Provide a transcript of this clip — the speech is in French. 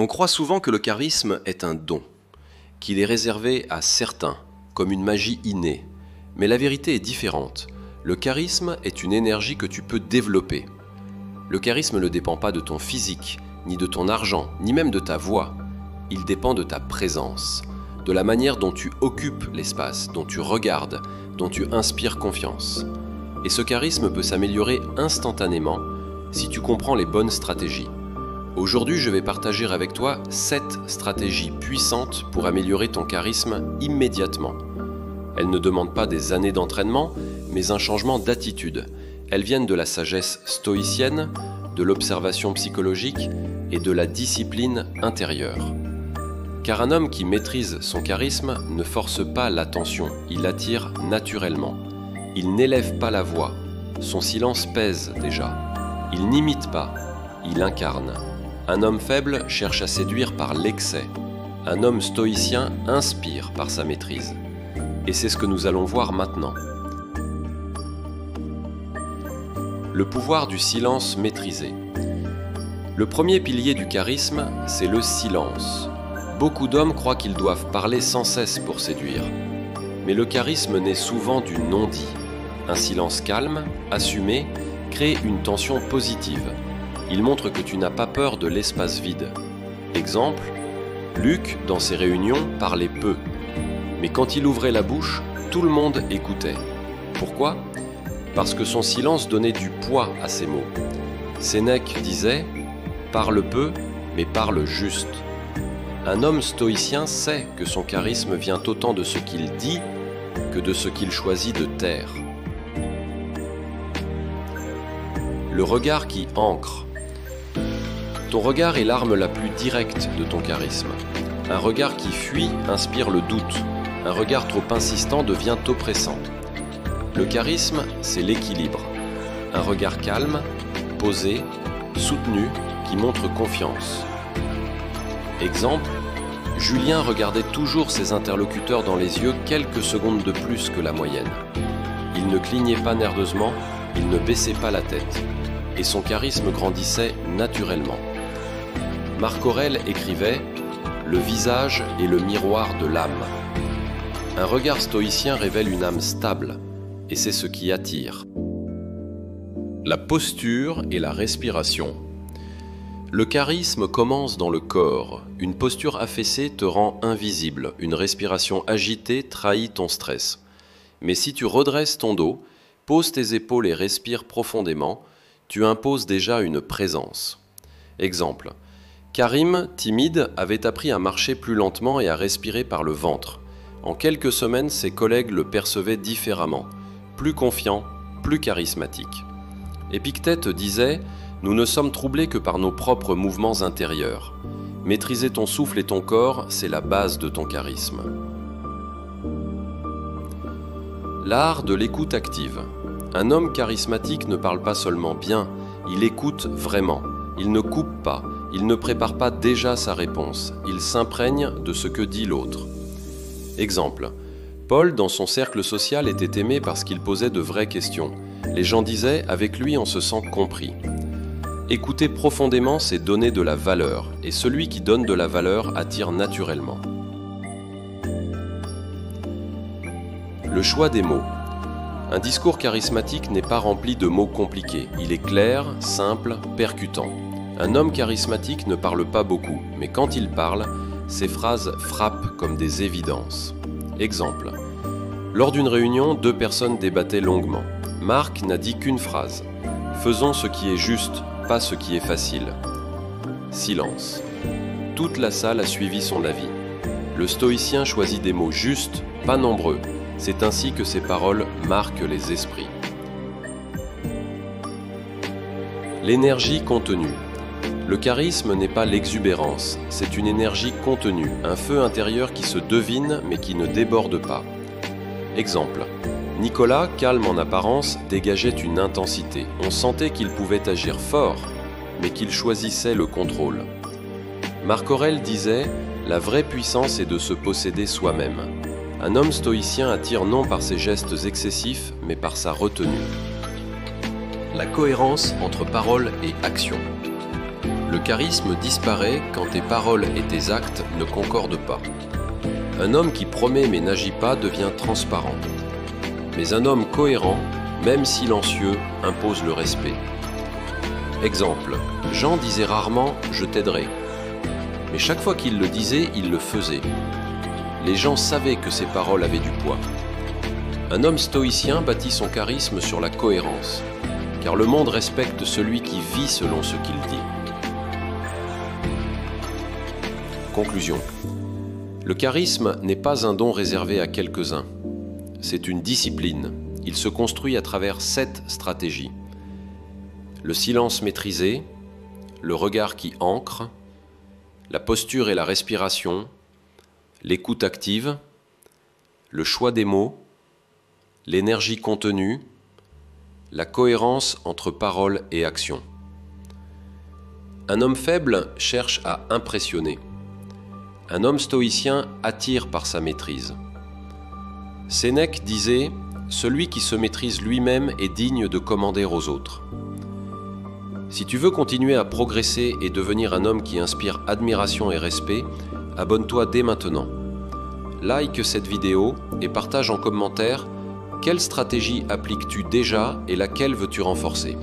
On croit souvent que le charisme est un don, qu'il est réservé à certains, comme une magie innée. Mais la vérité est différente. Le charisme est une énergie que tu peux développer. Le charisme ne dépend pas de ton physique, ni de ton argent, ni même de ta voix. Il dépend de ta présence, de la manière dont tu occupes l'espace, dont tu regardes, dont tu inspires confiance. Et ce charisme peut s'améliorer instantanément si tu comprends les bonnes stratégies. Aujourd'hui, je vais partager avec toi 7 stratégies puissantes pour améliorer ton charisme immédiatement. Elles ne demandent pas des années d'entraînement, mais un changement d'attitude. Elles viennent de la sagesse stoïcienne, de l'observation psychologique et de la discipline intérieure. Car un homme qui maîtrise son charisme ne force pas l'attention, il attire naturellement. Il n'élève pas la voix, son silence pèse déjà. Il n'imite pas, il incarne. Un homme faible cherche à séduire par l'excès. Un homme stoïcien inspire par sa maîtrise. Et c'est ce que nous allons voir maintenant. Le pouvoir du silence maîtrisé. Le premier pilier du charisme, c'est le silence. Beaucoup d'hommes croient qu'ils doivent parler sans cesse pour séduire. Mais le charisme naît souvent du non-dit. Un silence calme, assumé, crée une tension positive. Il montre que tu n'as pas peur de l'espace vide. Exemple, Luc, dans ses réunions, parlait peu. Mais quand il ouvrait la bouche, tout le monde écoutait. Pourquoi ? Parce que son silence donnait du poids à ses mots. Sénèque disait « Parle peu, mais parle juste ». Un homme stoïcien sait que son charisme vient autant de ce qu'il dit que de ce qu'il choisit de taire. Le regard qui ancre. Ton regard est l'arme la plus directe de ton charisme. Un regard qui fuit inspire le doute. Un regard trop insistant devient oppressant. Le charisme, c'est l'équilibre. Un regard calme, posé, soutenu, qui montre confiance. Exemple, Julien regardait toujours ses interlocuteurs dans les yeux quelques secondes de plus que la moyenne. Il ne clignait pas nerveusement, il ne baissait pas la tête. Et son charisme grandissait naturellement. Marc Aurèle écrivait « Le visage est le miroir de l'âme ». Un regard stoïcien révèle une âme stable, et c'est ce qui attire. La posture et la respiration. Le charisme commence dans le corps. Une posture affaissée te rend invisible. Une respiration agitée trahit ton stress. Mais si tu redresses ton dos, poses tes épaules et respires profondément, tu imposes déjà une présence. Exemple. Karim, timide, avait appris à marcher plus lentement et à respirer par le ventre. En quelques semaines, ses collègues le percevaient différemment, plus confiant, plus charismatique. Épictète disait « Nous ne sommes troublés que par nos propres mouvements intérieurs. Maîtriser ton souffle et ton corps, c'est la base de ton charisme. » L'art de l'écoute active. Un homme charismatique ne parle pas seulement bien, il écoute vraiment. Il ne coupe pas, il ne prépare pas déjà sa réponse, il s'imprègne de ce que dit l'autre. Exemple. Paul, dans son cercle social, était aimé parce qu'il posait de vraies questions. Les gens disaient « avec lui on se sent compris ». Écouter profondément, c'est donner de la valeur, et celui qui donne de la valeur attire naturellement. Le choix des mots. Un discours charismatique n'est pas rempli de mots compliqués, il est clair, simple, percutant. Un homme charismatique ne parle pas beaucoup, mais quand il parle, ses phrases frappent comme des évidences. Exemple. Lors d'une réunion, 2 personnes débattaient longuement. Marc n'a dit qu'une phrase. « Faisons ce qui est juste, pas ce qui est facile. » Silence. Toute la salle a suivi son avis. Le stoïcien choisit des mots justes, pas nombreux. C'est ainsi que ses paroles marquent les esprits. L'énergie contenue. Le charisme n'est pas l'exubérance, c'est une énergie contenue, un feu intérieur qui se devine mais qui ne déborde pas. Exemple. Nicolas, calme en apparence, dégageait une intensité. On sentait qu'il pouvait agir fort, mais qu'il choisissait le contrôle. Marc Aurèle disait « La vraie puissance est de se posséder soi-même ». Un homme stoïcien attire non par ses gestes excessifs, mais par sa retenue. La cohérence entre parole et action. Le charisme disparaît quand tes paroles et tes actes ne concordent pas. Un homme qui promet mais n'agit pas devient transparent. Mais un homme cohérent, même silencieux, impose le respect. Exemple, Jean disait rarement « je t'aiderai ». Mais chaque fois qu'il le disait, il le faisait. Les gens savaient que ses paroles avaient du poids. Un homme stoïcien bâtit son charisme sur la cohérence, car le monde respecte celui qui vit selon ce qu'il dit. Conclusion. Le charisme n'est pas un don réservé à quelques-uns. C'est une discipline. Il se construit à travers 7 stratégies. Le silence maîtrisé, le regard qui ancre, la posture et la respiration, l'écoute active, le choix des mots, l'énergie contenue, la cohérence entre parole et action. Un homme faible cherche à impressionner. Un homme stoïcien attire par sa maîtrise. Sénèque disait « Celui qui se maîtrise lui-même est digne de commander aux autres ». Si tu veux continuer à progresser et devenir un homme qui inspire admiration et respect, abonne-toi dès maintenant. Like cette vidéo et partage en commentaire quelle stratégie appliques-tu déjà et laquelle veux-tu renforcer.